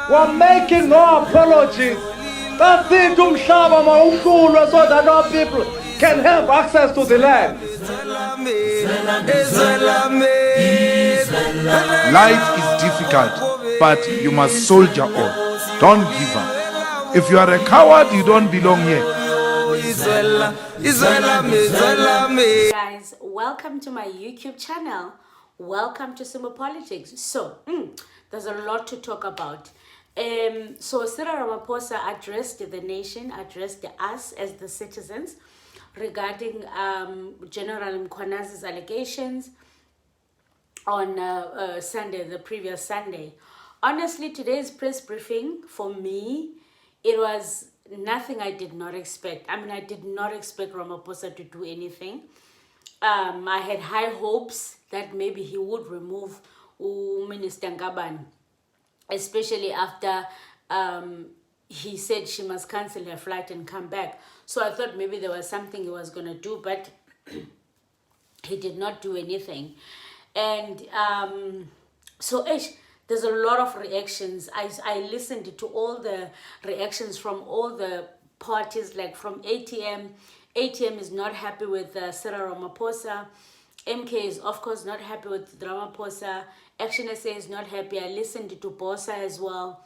We're making no apologies. That's it, umhlaba mawuhlulwe so that our people can have access to the land. Life is difficult, but you must soldier on. Don't give up. If you are a coward, you don't belong here. Guys, welcome to my YouTube channel. Welcome to Sumo Politics. So, there's a lot to talk about. So Cyril Ramaphosa addressed the nation, addressed us as the citizens regarding General Mkhwanazi's allegations on Sunday, the previous Sunday. Honestly, today's press briefing, for me, it was nothing I did not expect. I mean, I did not expect Ramaphosa to do anything. I had high hopes that maybe he would remove Minister Ngabane, especially after he said she must cancel her flight and come back. So I thought maybe there was something he was going to do, but he did not do anything. And so there's a lot of reactions. I listened to all the reactions from all the parties, like from ATM. ATM is not happy with Cyril Ramaphosa. MK is, of course, not happy with Ramaphosa. Action SA is not happy. I listened to Bosa as well.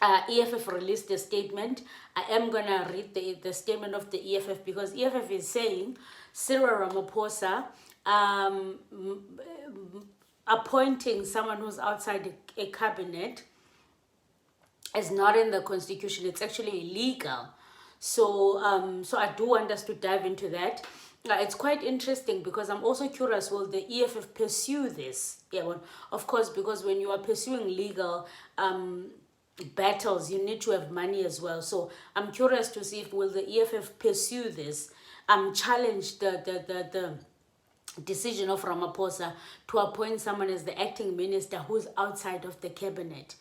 EFF released a statement. I am going to read the statement of the EFF because EFF is saying Cyril Ramaphosa appointing someone who's outside a cabinet is not in the constitution. It's actually illegal. So, so I do want us to dive into that. It's quite interesting because I'm also curious, will the EFF pursue this? Yeah, well, of course, because when you are pursuing legal battles, you need to have money as well. So I'm curious to see if will the EFF pursue this, challenge the decision of Ramaphosa to appoint someone as the acting minister who's outside of the cabinet.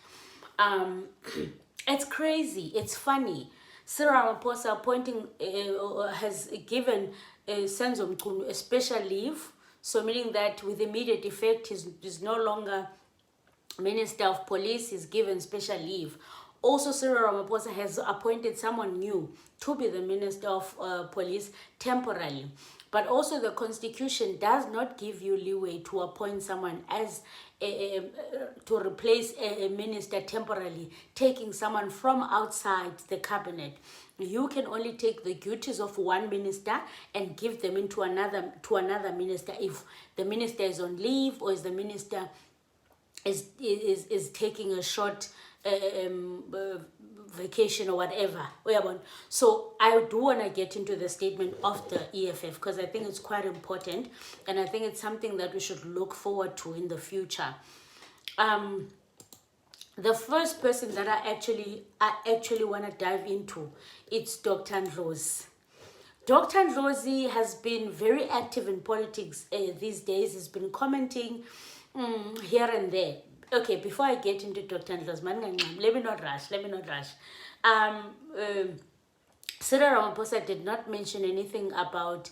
It's crazy. It's funny. Cyril Ramaphosa appointing has given Senzo Mkhunu a special leave, so meaning that with immediate effect he's no longer Minister of Police, he's given special leave. Also, Cyril Ramaphosa has appointed someone new to be the Minister of Police temporarily. But also the Constitution does not give you leeway to appoint someone as to replace a minister temporarily, taking someone from outside the cabinet. You can only take the duties of one minister and give them into another minister if the minister is on leave or is the minister is taking a short vacation or whatever. So I do want to get into the statement of the EFF because I think it's quite important and I think it's something that we should look forward to in the future. The first person that I actually want to dive into, it's Dr. Ndlozi. Dr. Ndlozi has been very active in politics these days. He's been commenting here and there. Okay, before I get into Dr. Ndlozi, let me not rush. Cyril Ramaphosa did not mention anything about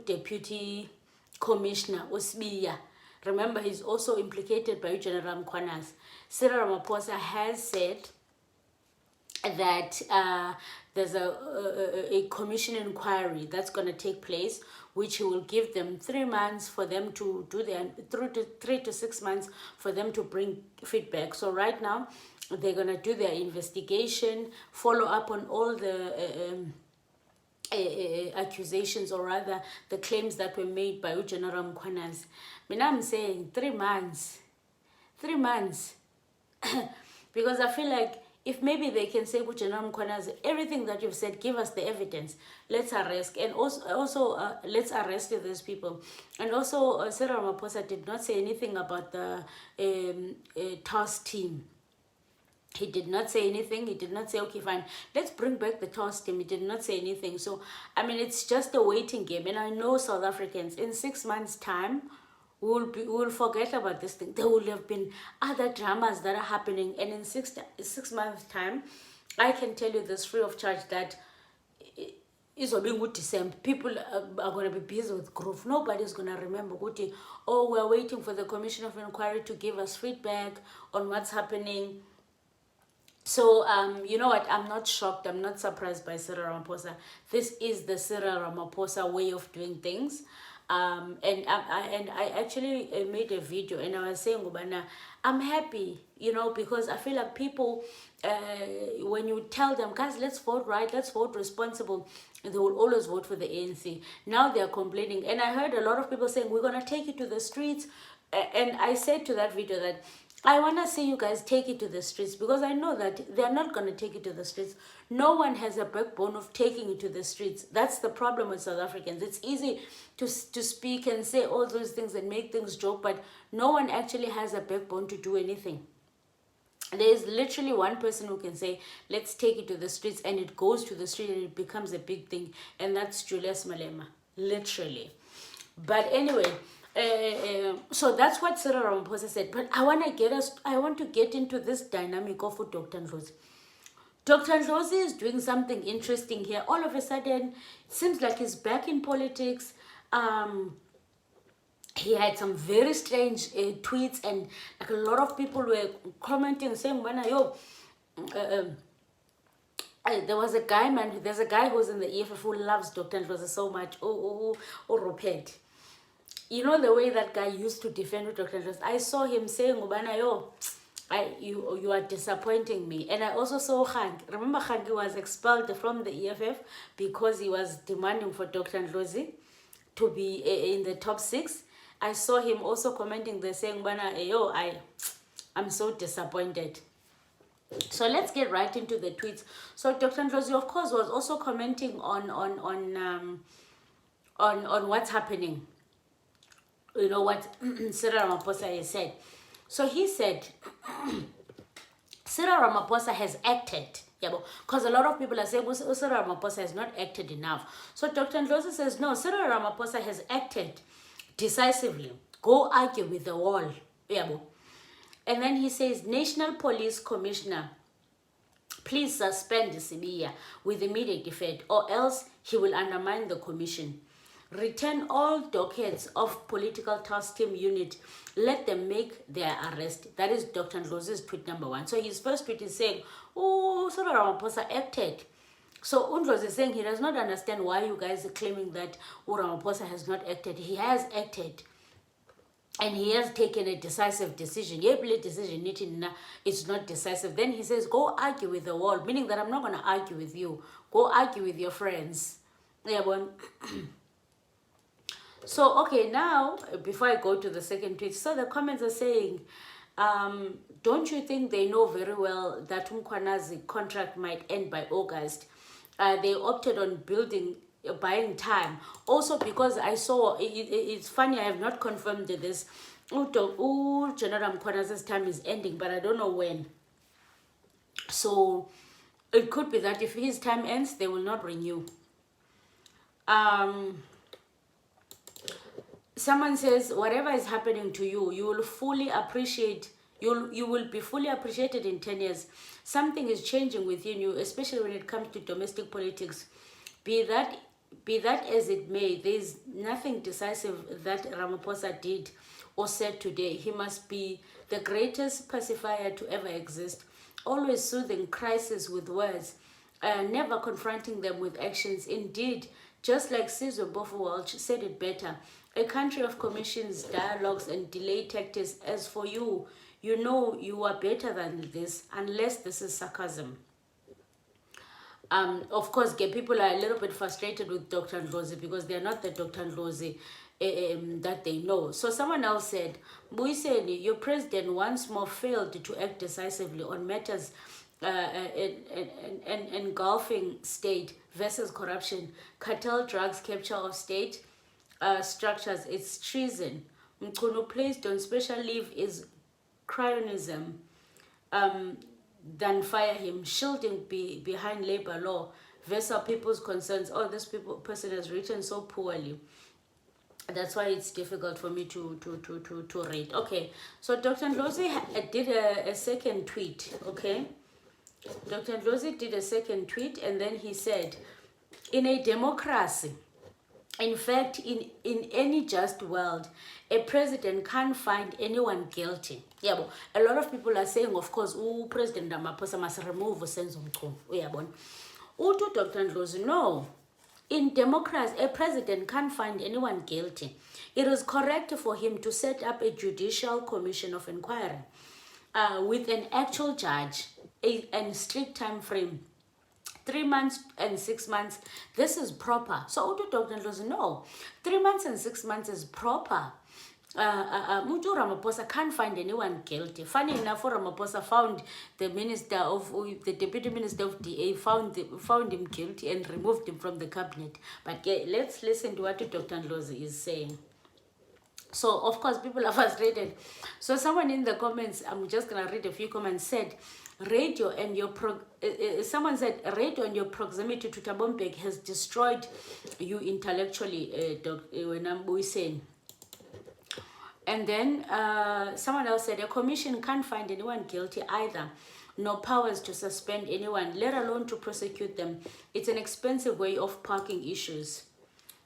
Deputy Commissioner Osbiya. Remember, he's also implicated by General Mkhwanazi. Cyril Ramaphosa has said that there's a commission inquiry that's going to take place, which he will give them 3 months for them to do their 3 to 6 months for them to bring feedback. So right now they're going to do their investigation, follow up on all the accusations, or rather the claims that were made by General Mkhwanazi. I'm saying 3 months because I feel like if maybe they can say, General Mkhwanazi, everything that you've said, give us the evidence. Let's arrest. And also let's arrest these people. And also, Cyril Ramaphosa did not say anything about the task team. He did not say anything. He did not say, okay, fine, let's bring back the task team. He did not say anything. So, I mean, it's just a waiting game. And I know South Africans, in 6 months' time, we will forget about this thing. There will have been other dramas that are happening, and in six months' time, I can tell you this free of charge that izobingu December, people are going to be busy with groove. Nobody's going to remember ukuthi, oh, we're waiting for the Commission of Inquiry to give us feedback on what's happening. So, you know what? I'm not shocked. I'm not surprised by Cyril Ramaphosa. This is the Cyril Ramaphosa way of doing things. And I actually made a video and I was saying, Ubana, I'm happy, you know, because I feel like people, when you tell them, guys, let's vote right, let's vote responsible, they will always vote for the ANC. Now they're complaining. And I heard a lot of people saying, we're going to take it to the streets. And I said to that video that I want to see you guys take it to the streets, because I know that they're not going to take it to the streets. No one has a backbone of taking it to the streets. That's the problem with South Africans. It's easy to speak and say all those things and make things joke, but no one actually has a backbone to do anything. There is literally one person who can say, let's take it to the streets, and it goes to the street and it becomes a big thing, and that's Julius Malema, literally. But anyway, so that's what Cyril Ramaphosa said. But I want to get into this dynamic of Dr. Ndlozi. Dr. Lozi is doing something interesting here. All of a sudden, it seems like he's back in politics. He had some very strange tweets, and like a lot of people were commenting, saying, there's a guy who's in the EFF who loves Dr. Ndlozi so much. Rupert. You know the way that guy used to defend Dr. Ndlozi. I saw him saying, you are disappointing me. And I also saw Hank. Remember, Hank was expelled from the EFF because he was demanding for Dr. Ndlozi to be in the top 6. I saw him also commenting there saying, I'm so disappointed. So let's get right into the tweets. So Dr. Ndlozi, of course, was also commenting on what's happening. You know what Cyril Ramaphosa has said. So he said, Cyril Ramaphosa has acted. Yeah, because a lot of people are saying, well, Cyril Ramaphosa has not acted enough. So Dr. Ndlozi says, no, Cyril Ramaphosa has acted decisively. Go argue with the wall. Yeah, and then he says, National Police Commissioner, please suspend Sibiya with immediate effect, or else he will undermine the commission. Return all dockets of political task team unit. Let them make their arrest. That is Dr. Ndlozi's tweet number 1. So his first tweet is saying, oh, Cyril Ramaphosa acted. So Ndlozi is saying he does not understand why you guys are claiming that Ramaphosa has not acted. He has acted. And he has taken a decisive decision. It's not decisive. Then he says, go argue with the wall. Meaning that I'm not going to argue with you. Go argue with your friends. Yeah, so, okay, now, before I go to the second tweet, so the comments are saying, don't you think they know very well that Mkhwanazi contract might end by August? They opted on buying time. Also, because I saw, it's funny, I have not confirmed this. General Mkhwanazi's time is ending, but I don't know when. So, it could be that if his time ends, they will not renew. Someone says, whatever is happening to you, you will fully appreciate, you will be fully appreciated in 10 years. Something is changing within you, especially when it comes to domestic politics. Be that as it may, there is nothing decisive that Ramaphosa did or said today. He must be the greatest pacifier to ever exist, always soothing crisis with words, never confronting them with actions. Indeed, just like Caesar Bofo-Walsh said it better, a country of commissions, dialogues, and delayed tactics. As for you, you know you are better than this, unless this is sarcasm. Of course, gay people are a little bit frustrated with Dr. Ndlozi because they are not the Dr. Ndlozi that they know. So someone else said, Mbuyiseni, your president once more failed to act decisively on matters engulfing state versus corruption, cartel drugs, capture of state structures. It's treason. Mkhunu placed on special leave is cryonism. Then fire him, shielding behind labor law versus people's concerns. Oh, this person has written so poorly. That's why it's difficult for me to read. Okay, so Dr. Ndlozi did a second tweet. Okay, Dr. Ndlozi did a second tweet, and then he said, in a democracy, in fact, in any just world, a president can't find anyone guilty. Yeah, but a lot of people are saying, of course, President Ramaphosa must remove Senzo Mkhwanazi. Yeah, but Dr. Ndlozi, no. In democracy, a president can't find anyone guilty. It is correct for him to set up a judicial commission of inquiry with an actual judge and strict time frame. 3 months and 6 months, this is proper. So Dr. Ndlozi, no, 3 months and 6 months is proper. Ramaphosa can't find anyone guilty. Funny enough, Ramaphosa found the deputy minister of DA found him guilty and removed him from the cabinet. But yeah, let's listen to what Dr. Lozi is saying. So of course people are frustrated. So someone in the comments, I'm just gonna read a few comments, said radio and your someone said radio and your proximity to Tabombek has destroyed you intellectually, when I'm saying. And then someone else said, a commission can't find anyone guilty either. No powers to suspend anyone, let alone to prosecute them. It's an expensive way of parking issues.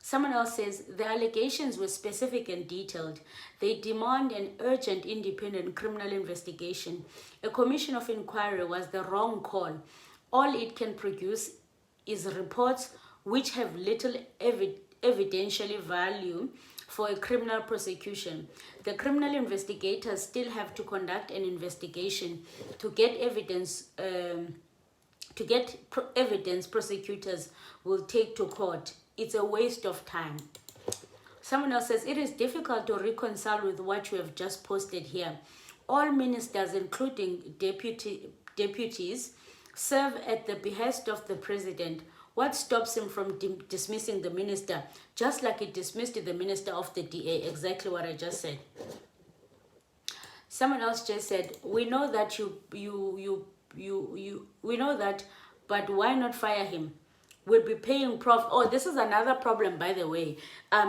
Someone else says, the allegations were specific and detailed. They demand an urgent independent criminal investigation. A commission of inquiry was the wrong call. All it can produce is reports which have little evidentiary value for a criminal prosecution. The criminal investigators still have to conduct an investigation to get evidence. Prosecutors will take to court. It's a waste of time. Someone else says, it is difficult to reconcile with what you have just posted here. All ministers, including deputies, serve at the behest of the president. What stops him from dismissing the minister, just like he dismissed the minister of the DA? Exactly what I just said. Someone else just said, we know that we know that, but why not fire him? We'll be paying prof. Oh, this is another problem, by the way.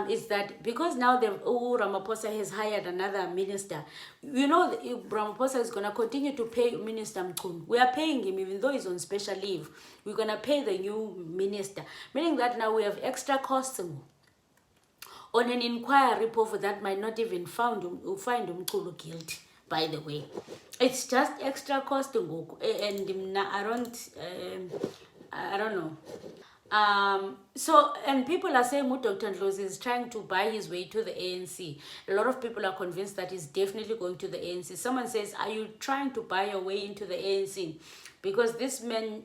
Is that because now Ramaphosa has hired another minister. You know, Ramaphosa is going to continue to pay Minister Mkhwanazi. We are paying him even though he's on special leave. We're going to pay the new minister. Meaning that now we have extra costs on an inquiry report that might not even find Mkhwanazi guilty, by the way. It's just extra cost. And I don't know. So, and people are saying Dr. Ndlozi is trying to buy his way to the ANC. A lot of people are convinced that he's definitely going to the ANC. Someone says, are you trying to buy your way into the ANC? Because this man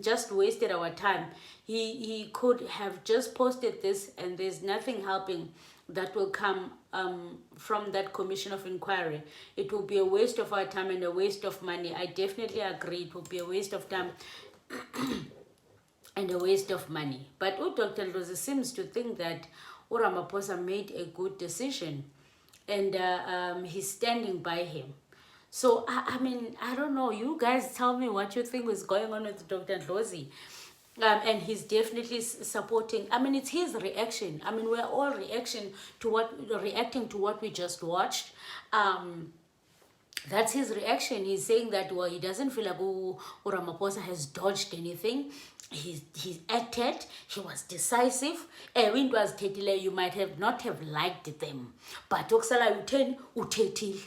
just wasted our time. He could have just posted this and there's nothing helping that will come from that commission of inquiry. It will be a waste of our time and a waste of money. I definitely agree. It will be a waste of time and a waste of money. But Dr. Lozi seems to think that Ramaphosa made a good decision and he's standing by him. So, I mean, I don't know. You guys tell me what you think is going on with Dr. Lozi. And he's definitely supporting. I mean, it's his reaction. I mean, we're all reacting to what we just watched. That's his reaction. He's saying that, well, he doesn't feel like Ramaphosa has dodged anything. He's acted. He was decisive. When it was Tetile, you might have not have liked them. But Oksala Uten Utetile.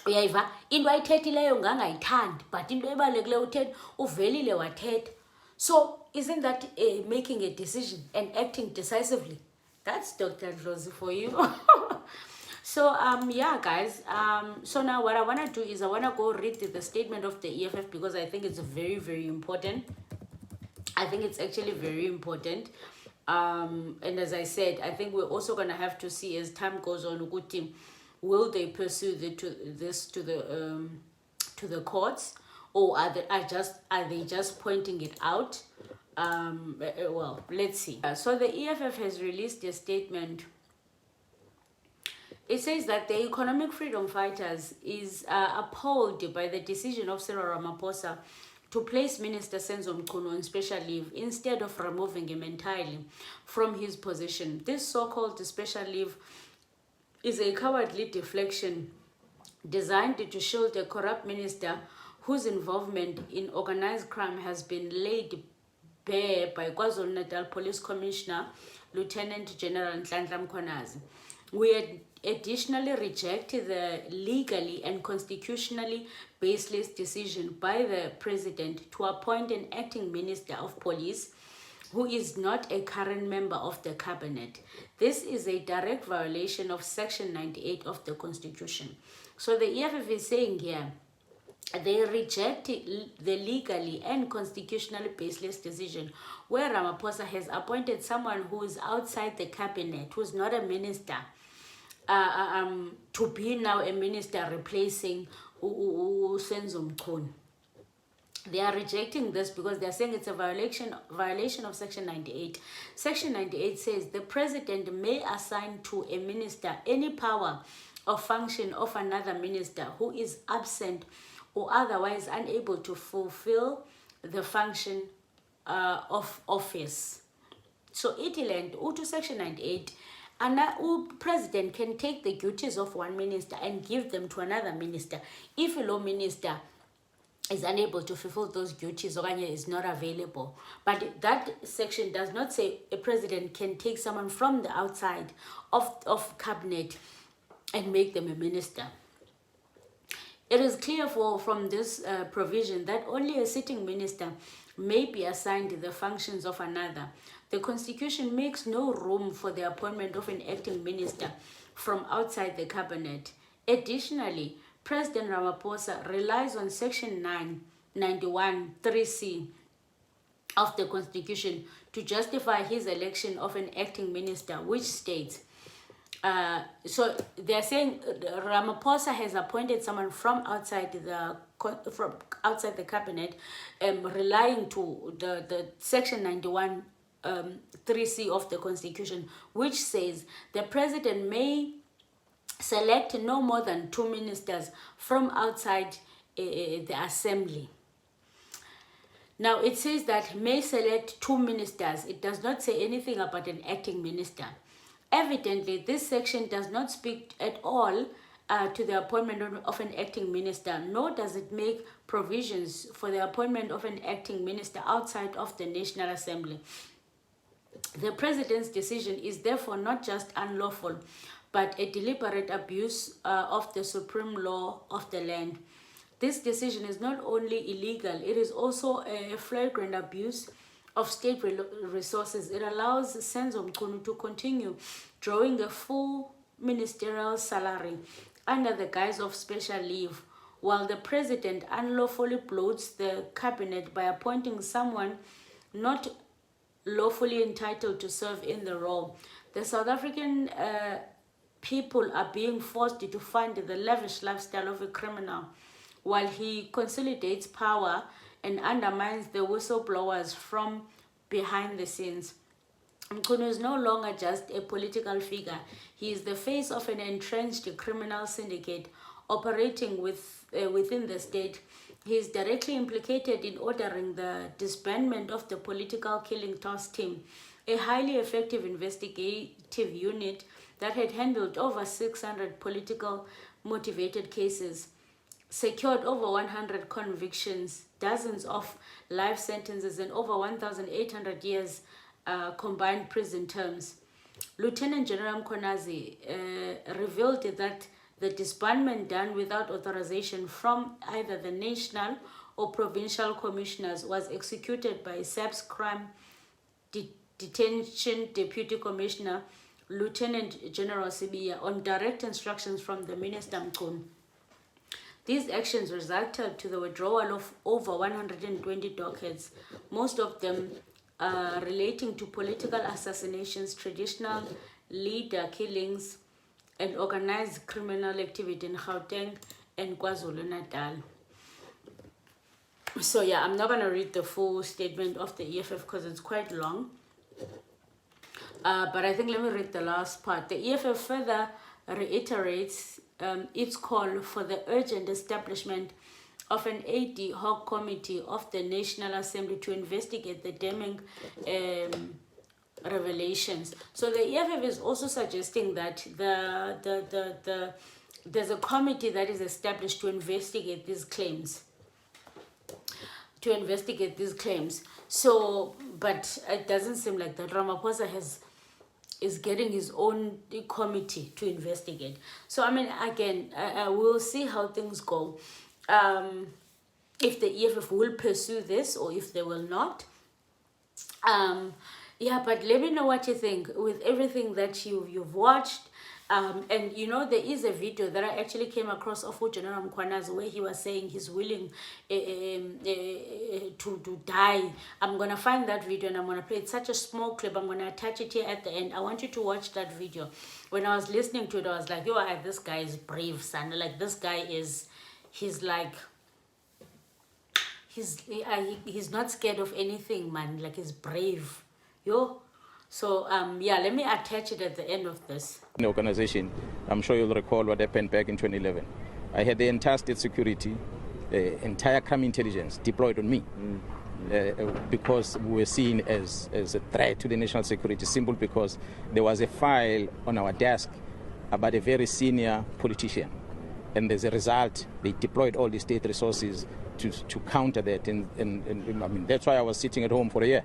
Uyaiva into ayithethileyo ngangayithandi but into ebalulekileyo uthetha uvelile wathetha. So isn't that making a decision and acting decisively? That's Dr. Ndlozi for you. So yeah guys, so now what I want to do is I want to go read the statement of the EFF because I think it's very, very important. I think it's actually very important. And as I said, I think we're also going to have to see as time goes on, will they pursue this to the courts, or are they just pointing it out? Well, let's see. So the EFF has released a statement. It says that the economic freedom fighters is appalled by the decision of Cyril Ramaphosa to place Minister Senzo Mkhwanazi on special leave instead of removing him entirely from his position. This so-called special leave is a cowardly deflection designed to shield a corrupt minister whose involvement in organized crime has been laid Bear by KwaZulu-Natal Police Commissioner Lieutenant General Mkhwanazi. We additionally reject the legally and constitutionally baseless decision by the President to appoint an acting Minister of Police who is not a current member of the cabinet. This is a direct violation of Section 98 of the Constitution. So the EFF is saying here, they reject the legally and constitutionally baseless decision where Ramaphosa has appointed someone who is outside the cabinet, who is not a minister, to be now a minister replacing Senzo Mkhwanazi. They are rejecting this because they are saying it's a violation of Section 98. Section 98 says the president may assign to a minister any power or function of another minister who is absent or otherwise unable to fulfill the function of office. So Itiland, to Section 98, and president can take the duties of one minister and give them to another minister if a law minister is unable to fulfill those duties or is not available. But that section does not say a president can take someone from the outside of cabinet and make them a minister. It is clear from this provision that only a sitting minister may be assigned the functions of another. The Constitution makes no room for the appointment of an acting minister from outside the cabinet. Additionally, President Ramaphosa relies on Section 991 3C of the Constitution to justify his election of an acting minister, which states, so they're saying Ramaphosa has appointed someone from outside the cabinet, relying to the Section 91 3C of the Constitution, which says the president may select no more than 2 ministers from outside the assembly. Now it says that may select 2 ministers. It does not say anything about an acting minister. Evidently, this section does not speak at all to the appointment of an acting minister, nor does it make provisions for the appointment of an acting minister outside of the National Assembly. The president's decision is therefore not just unlawful, but a deliberate abuse of the supreme law of the land. This decision is not only illegal, it is also a flagrant abuse of state resources. It allows Senzo Mkhwanazi to continue drawing a full ministerial salary under the guise of special leave, while the president unlawfully bloats the cabinet by appointing someone not lawfully entitled to serve in the role. The South African people are being forced to fund the lavish lifestyle of a criminal, while he consolidates power and undermines the whistleblowers from behind the scenes. Mkhwanazi is no longer just a political figure. He is the face of an entrenched criminal syndicate operating within the state. He is directly implicated in ordering the disbandment of the political killing task team, a highly effective investigative unit that had handled over 600 political motivated cases, secured over 100 convictions, dozens of life sentences, and over 1,800 years combined prison terms. Lieutenant General Mkhwanazi revealed that the disbandment done without authorization from either the national or provincial commissioners was executed by SAP's Crime Detention Deputy Commissioner Lieutenant General Sibiya on direct instructions from the Minister Mkhwanazi. These actions resulted to the withdrawal of over 120 dockets, most of them relating to political assassinations, traditional leader killings, and organized criminal activity in Gauteng and KwaZulu-Natal. So yeah, I'm not going to read the full statement of the EFF because it's quite long. But I think let me read the last part. The EFF further reiterates its call for the urgent establishment of an ad hoc committee of the National Assembly to investigate the damning revelations. So the EFF is also suggesting that there's a committee that is established to investigate these claims, to investigate these claims. So, but it doesn't seem like that. Ramaphosa is getting his own committee to investigate. So, I mean, again, we'll see how things go. If the EFF will pursue this or if they will not. Yeah, but let me know what you think with everything that you've watched. And you know, there is a video that I actually came across of General Mkhwanazi where he was saying he's willing to die. I'm gonna find that video and I'm gonna play it. It's such a small clip. I'm gonna attach it here at the end. I want you to watch that video. When I was listening to it, I was like, yo, this guy is brave, son. Like, this guy he's like, he's not scared of anything, man. Like, he's brave, yo. So yeah, let me attach it at the end of this. The organization, I'm sure you'll recall what happened back in 2011. I had the entire state security, entire crime intelligence deployed on me because we were seen as a threat to the national security, simply because there was a file on our desk about a very senior politician. And as a result, they deployed all the state resources to counter that. And I mean, that's why I was sitting at home for a year,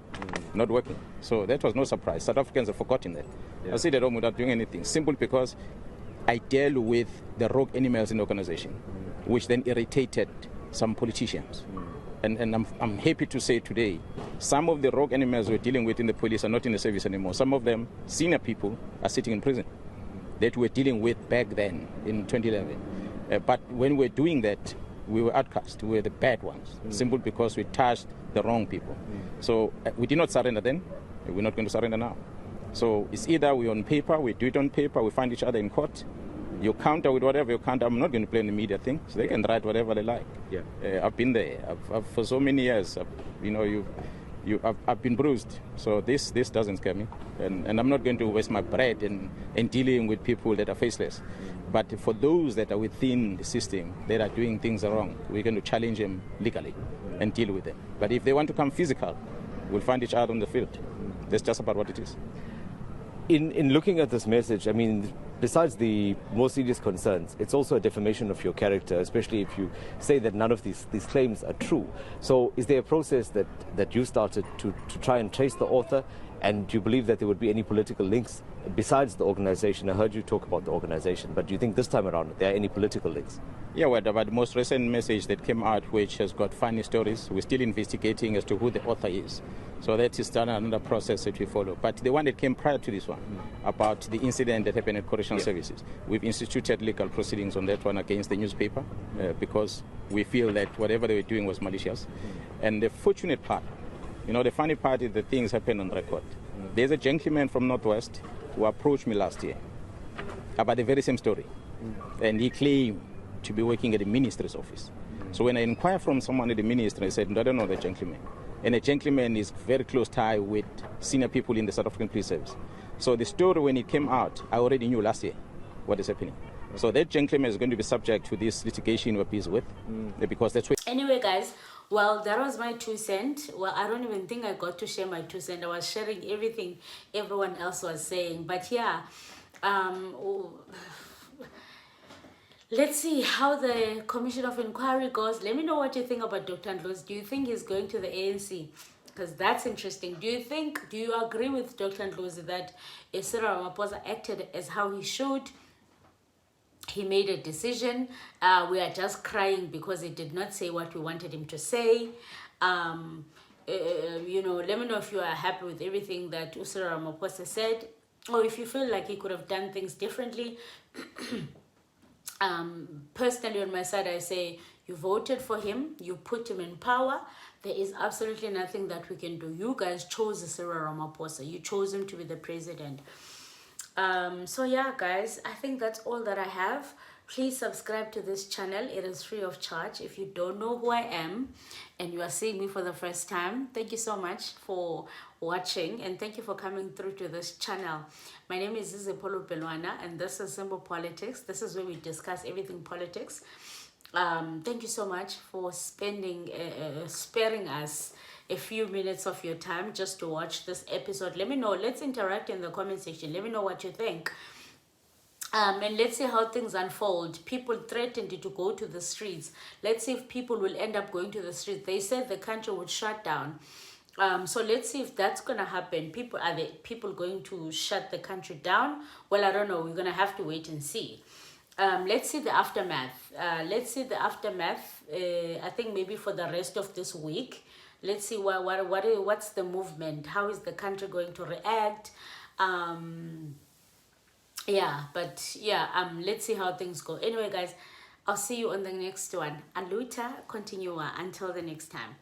not working. So that was no surprise. South Africans have forgotten that. Yeah. I sit at home without doing anything, simply because I dealt with the rogue animals in the organization, which then irritated some politicians. And I'm happy to say today, some of the rogue animals we're dealing with in the police are not in the service anymore. Some of them, senior people, are sitting in prison that we're dealing with back then in 2011. But when we're doing that, we were outcast. We were the bad ones, simply because we touched the wrong people. So we did not surrender then. We're not going to surrender now. So it's either we're on paper, we do it on paper, we find each other in court. You counter with whatever you counter. I'm not going to play in the media thing, so they can write whatever they like. Yeah. I've been there. I've for so many years. I've been bruised. So this doesn't scare me, and I'm not going to waste my breath in dealing with people that are faceless. But for those that are within the system that are doing things wrong, we're going to challenge them legally and deal with them. But if they want to come physical, we'll find each other on the field. That's just about what it is. In looking at this message, I mean, besides the more serious concerns, it's also a defamation of your character, especially if you say that none of these claims are true. So is there a process that you started to try and trace the author? And do you believe that there would be any political links besides the organization? I heard you talk about the organization, but do you think this time around there are any political links? Yeah, well, about the most recent message that came out, which has got funny stories, we're still investigating as to who the author is. So that is done another process that we follow. But the one that came prior to this one, about the incident that happened at Correctional Services, we've instituted legal proceedings on that one against the newspaper because we feel that whatever they were doing was malicious. And the fortunate part, you know, the funny part is that things happen on record. There's a gentleman from Northwest who approached me last year about the very same story. And he claimed to be working at the ministry's office. So when I inquired from someone at the ministry, I said, I don't know that gentleman. And the gentleman is very close tie with senior people in the South African Police Service. So the story, when it came out, I already knew last year what is happening. So that gentleman is going to be subject to this litigation we're busy with, because that's what... Anyway, guys, well, that was my 2 cents. Well, I don't even think I got to share my 2 cents. I was sharing everything everyone else was saying. But yeah, let's see how the Commission of Inquiry goes. Let me know what you think about Dr. Ndlozi. Do you think he's going to the ANC? Because that's interesting. Do you agree with Dr. Ndlozi that Cyril Ramaphosa acted as how he should? He made a decision. We are just crying because he did not say what we wanted him to say. You know, let me know if you are happy with everything that Cyril Ramaphosa said, or if you feel like he could have done things differently. Personally, on my side, I say you voted for him, you put him in power. There is absolutely nothing that we can do. You guys chose Cyril Ramaphosa. You chose him to be the president. So yeah, guys, I think that's all that I have. Please subscribe to this channel. It is free of charge. If you don't know who I am and you are seeing me for the first time, thank you so much for watching, and thank you for coming through to this channel. My name is Pelwana, and this is Simple Politics. This is where we discuss everything politics. Thank you so much for sparing us a few minutes of your time just to watch this episode. Let me know. Let's interact in the comment section. Let me know what you think. And let's see how things unfold. People threatened to go to the streets. Let's see if people will end up going to the streets. They said the country would shut down. So let's see if that's gonna happen. Are the people going to shut the country down? Well, I don't know. We're gonna have to wait and see. Let's see the aftermath. Let's see the aftermath. I think maybe for the rest of this week. Let's see what's the movement. How is the country going to react? Let's see how things go. Anyway, guys, I'll see you on the next one. Aluta continua until the next time.